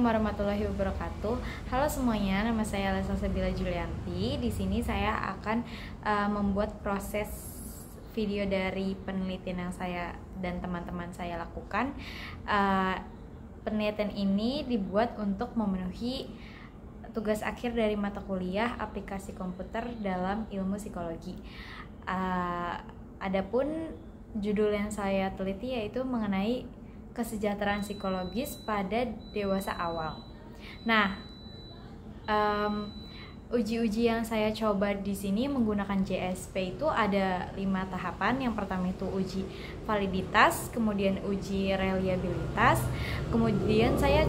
Assalamualaikum warahmatullahi wabarakatuh. Halo semuanya, nama saya Lesa Sabila Julianti. Di sini saya akan membuat proses video dari penelitian yang saya dan teman-teman saya lakukan. Penelitian ini dibuat untuk memenuhi tugas akhir dari mata kuliah aplikasi komputer dalam ilmu psikologi. Adapun judul yang saya teliti yaitu mengenai kesejahteraan psikologis pada dewasa awal. Nah, uji-uji yang saya coba di sini menggunakan JSP itu ada 5 tahapan. Yang pertama itu uji validitas, kemudian uji reliabilitas, kemudian saya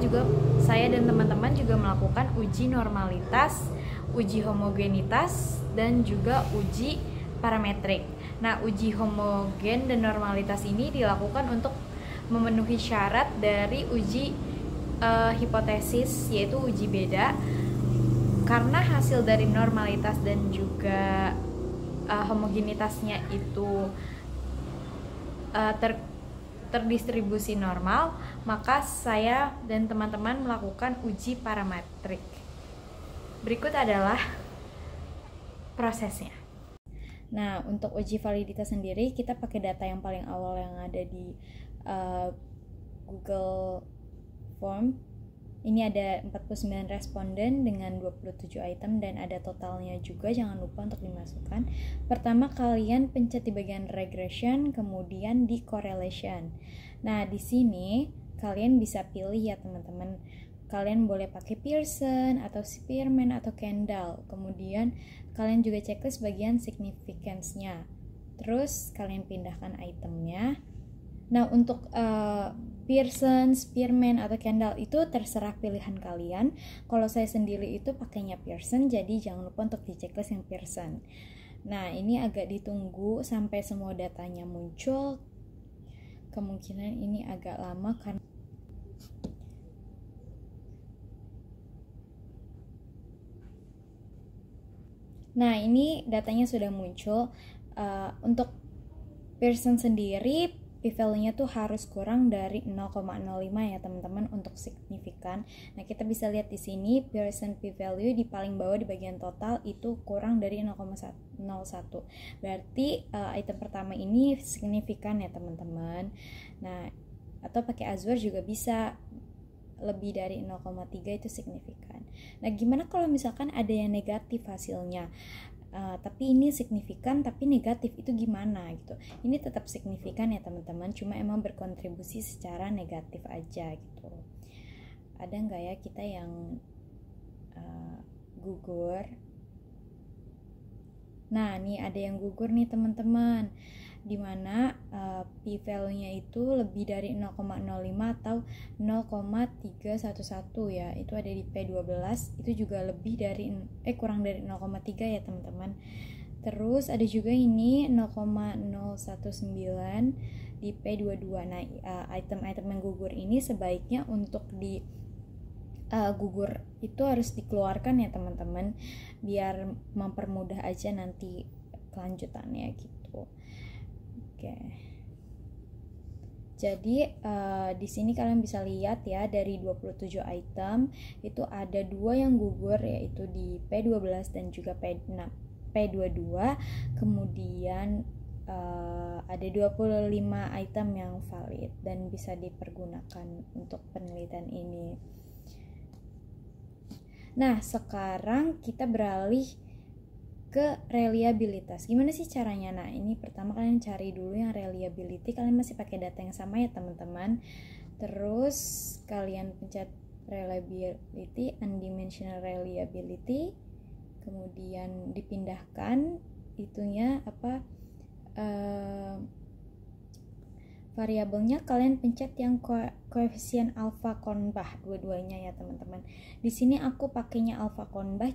dan teman-teman juga melakukan uji normalitas, uji homogenitas, dan juga uji parametrik. Nah, uji homogen dan normalitas ini dilakukan untuk memenuhi syarat dari uji hipotesis, yaitu uji beda, karena hasil dari normalitas dan juga homogenitasnya itu terdistribusi normal, maka saya dan teman-teman melakukan uji parametrik. Berikut adalah prosesnya. Nah, untuk uji validitas sendiri kita pakai data yang paling awal yang ada di Google Form. Ini ada 49 responden dengan 27 item dan ada totalnya juga, jangan lupa untuk dimasukkan. Pertama, kalian pencet di bagian regression, kemudian di correlation. Nah, di sini kalian bisa pilih ya teman-teman. Kalian boleh pakai Pearson atau Spearman atau Kendall. Kemudian kalian juga checklist bagian significance-nya. Terus kalian pindahkan itemnya. Nah, untuk Pearson, Spearman, atau Kendall itu terserah pilihan kalian. Kalau saya sendiri itu pakainya Pearson, jadi jangan lupa untuk di checklist yang Pearson. Nah, ini agak ditunggu sampai semua datanya muncul. Kemungkinan ini agak lama karena nah, ini datanya sudah muncul. Untuk Pearson sendiri p-value-nya tuh harus kurang dari 0,05 ya teman-teman untuk signifikan. Nah, kita bisa lihat di sini Pearson p-value di paling bawah di bagian total itu kurang dari 0,01. Berarti item pertama ini signifikan ya teman-teman. Nah, atau pakai Azure juga bisa, lebih dari 0,3 itu signifikan. Nah, gimana kalau misalkan ada yang negatif hasilnya? Tapi ini signifikan tapi negatif, itu gimana gitu? Ini tetap signifikan ya teman-teman, cuma emang berkontribusi secara negatif aja gitu. Ada nggak ya kita yang gugur? Nah, nih ada yang gugur nih teman-teman, dimana p-value-nya itu lebih dari 0,05 atau 0,311 ya, itu ada di P12, itu juga lebih dari kurang dari 0,3 ya teman-teman. Terus ada juga ini 0,019 di P22. Nah, item-item yang gugur ini sebaiknya untuk di gugur itu harus dikeluarkan ya teman-teman, biar mempermudah aja nanti kelanjutannya gitu. Oke. Jadi di sini kalian bisa lihat ya, dari 27 item itu ada 2 yang gugur, yaitu di P12 dan juga P22. Kemudian ada 25 item yang valid dan bisa dipergunakan untuk penelitian ini. Nah, sekarang kita beralih ke reliabilitas. Gimana sih caranya? Nah, ini pertama kalian cari dulu yang reliability. Kalian masih pakai data yang sama ya teman-teman. Terus kalian pencet reliability, undimensional reliability. Kemudian dipindahkan itunya variabelnya, kalian pencet yang koefisien alpha konbah, dua-duanya ya teman-teman. Di sini aku pakainya alpha konbah,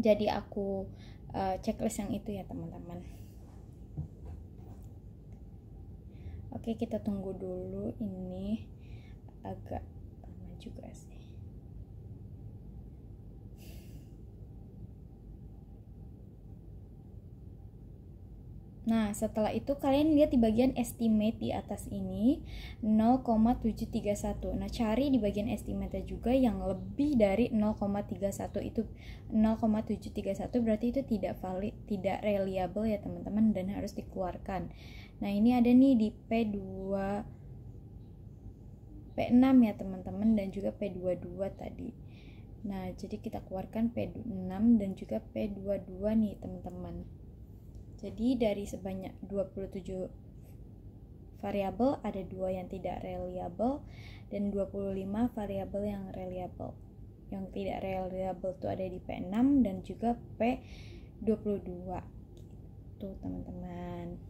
jadi aku checklist yang itu ya teman-teman. Oke, kita tunggu dulu, ini agak lama juga sih. Nah, setelah itu kalian lihat di bagian estimate di atas ini 0,731. Nah, cari di bagian estimate juga yang lebih dari 0,31 itu 0,731 berarti itu tidak valid, tidak reliable ya teman-teman, dan harus dikeluarkan. Nah, ini ada nih di P6 ya teman-teman, dan juga P22 tadi. Nah, jadi kita keluarkan P6 dan juga P22 nih teman-teman. Jadi dari sebanyak 27 variabel ada 2 yang tidak reliable dan 25 variabel yang reliable. Yang tidak reliable itu ada di P6 dan juga P22. Tuh teman-teman.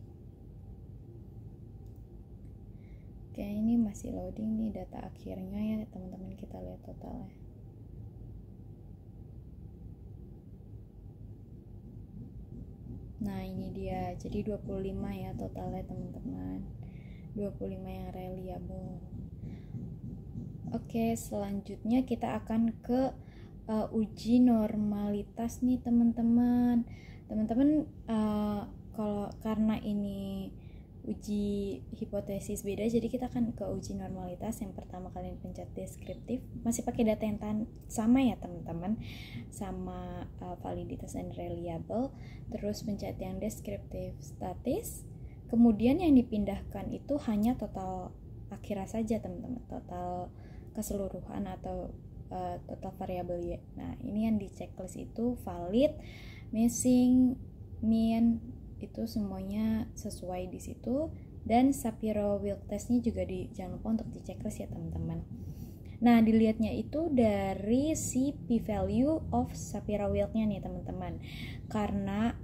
Oke, ini masih loading nih data akhirnya ya teman-teman, kita lihat totalnya. Nah, ini dia. Jadi 25 ya totalnya teman-teman. 25 yang reliable. Oke, selanjutnya kita akan ke uji normalitas nih teman-teman. Teman-teman kalau karena ini uji hipotesis beda, jadi kita akan ke uji normalitas. Yang pertama kalian pencet deskriptif, masih pakai data yang sama ya teman-teman, sama validitas dan reliable. Terus pencet yang deskriptif statis, kemudian yang dipindahkan itu hanya total akhirnya saja teman-teman, total keseluruhan atau total variabel ya. Nah, ini yang di checklist itu valid, missing, mean, itu semuanya sesuai di situ, dan Shapiro-Wilk testnya juga jangan lupa untuk di checklist ya teman-teman. Nah, dilihatnya itu dari si p-value of Shapiro-Wilknya nih teman-teman, karena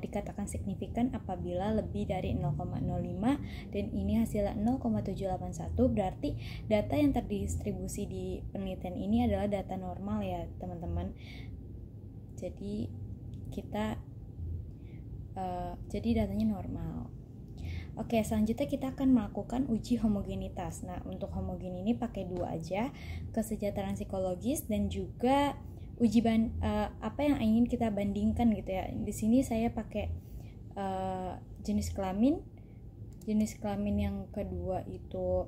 dikatakan signifikan apabila lebih dari 0,05 dan ini hasilnya 0,781, berarti data yang terdistribusi di penelitian ini adalah data normal ya teman-teman. Jadi jadi datanya normal. Oke, selanjutnya kita akan melakukan uji homogenitas. Nah, untuk homogen ini pakai 2 aja, kesejahteraan psikologis dan juga uji apa yang ingin kita bandingkan gitu ya. Di sini saya pakai jenis kelamin. Jenis kelamin yang kedua itu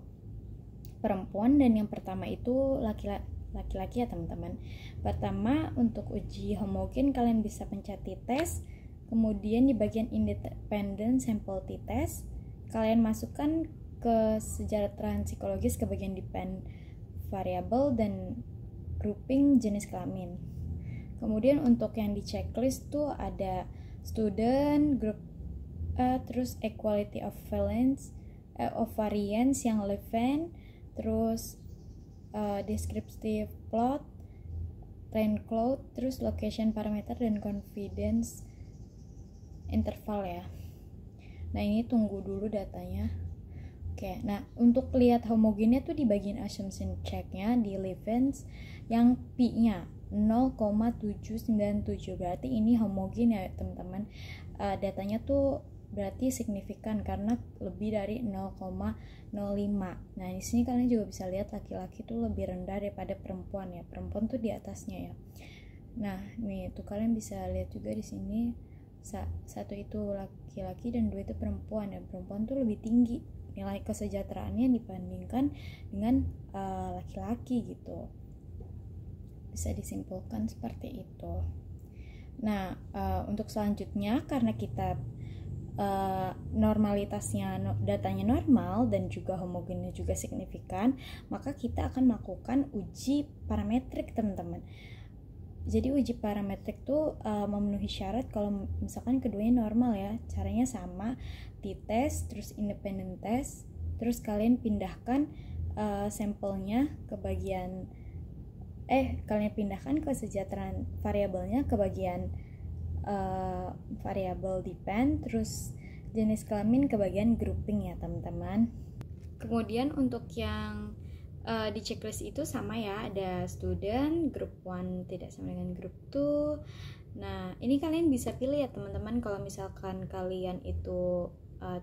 perempuan dan yang pertama itu laki-laki ya teman-teman. Pertama, untuk uji homogen kalian bisa pencet t-test. Kemudian di bagian independent sample t-test, kalian masukkan kesejahteraan psikologis ke bagian depend variable dan grouping jenis kelamin. Kemudian untuk yang di checklist tuh ada student, group terus equality of variance yang Levin, terus descriptive plot, trend cloud, terus location parameter dan confidence interval ya. Nah, ini tunggu dulu datanya. Oke, nah untuk lihat homogennya tuh di bagian assumption check-nya di Levins yang P-nya 0,797, berarti ini homogen ya teman-teman. Datanya tuh berarti signifikan karena lebih dari 0,05. Nah, di sini kalian juga bisa lihat laki-laki tuh lebih rendah daripada perempuan ya. Perempuan tuh di atasnya ya. Nah, nih tuh kalian bisa lihat juga di sini. Satu itu laki-laki dan 2 itu perempuan, dan perempuan tuh lebih tinggi nilai kesejahteraannya dibandingkan dengan laki-laki gitu. Bisa disimpulkan seperti itu. Nah, untuk selanjutnya karena kita normalitasnya datanya normal dan juga homogennya juga signifikan, maka kita akan melakukan uji parametrik teman-teman. Jadi uji parametrik tuh memenuhi syarat kalau misalkan keduanya normal ya. Caranya sama, t-test, terus independent test, terus kalian pindahkan sampelnya ke bagian kalian pindahkan kesejahteraan variabelnya ke bagian variabel depend, terus jenis kelamin ke bagian grouping ya teman-teman. Kemudian untuk yang di checklist itu sama ya, ada student, group 1 tidak sama dengan group 2. Nah, ini kalian bisa pilih ya teman-teman, kalau misalkan kalian itu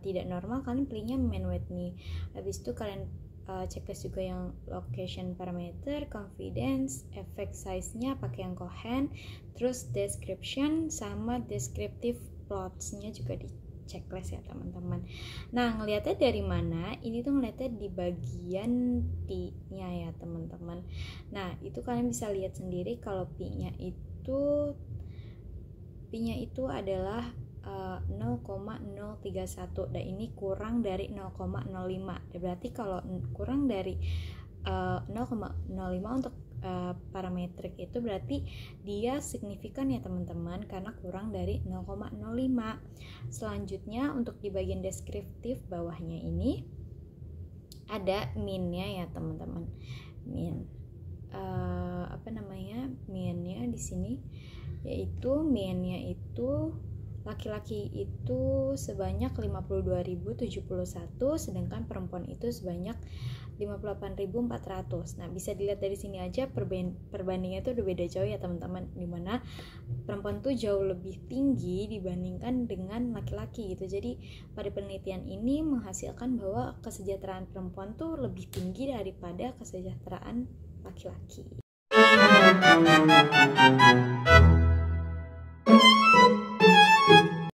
tidak normal, kalian pilihnya man with me. Habis itu kalian checklist juga yang location parameter, confidence, effect size-nya pakai yang Cohen, terus description sama descriptive plots-nya juga di checklist ya teman-teman. Nah, ngelihatnya dari mana? Ini tuh ngelihatnya di bagian P-nya ya teman-teman. Nah, itu kalian bisa lihat sendiri kalau P-nya itu adalah 0,031 dan ini kurang dari 0,05. Berarti kalau kurang dari 0,05 untuk parametrik itu berarti dia signifikan ya teman-teman, karena kurang dari 0,05. Selanjutnya untuk di bagian deskriptif bawahnya ini ada min-nya ya teman-teman. Minnya di sini yaitu minnya itu laki-laki itu sebanyak 52.071, sedangkan perempuan itu sebanyak 58.400. Nah, bisa dilihat dari sini aja perbandingannya itu udah beda jauh ya teman-teman, dimana perempuan tuh jauh lebih tinggi dibandingkan dengan laki-laki gitu. Jadi pada penelitian ini menghasilkan bahwa kesejahteraan perempuan tuh lebih tinggi daripada kesejahteraan laki-laki.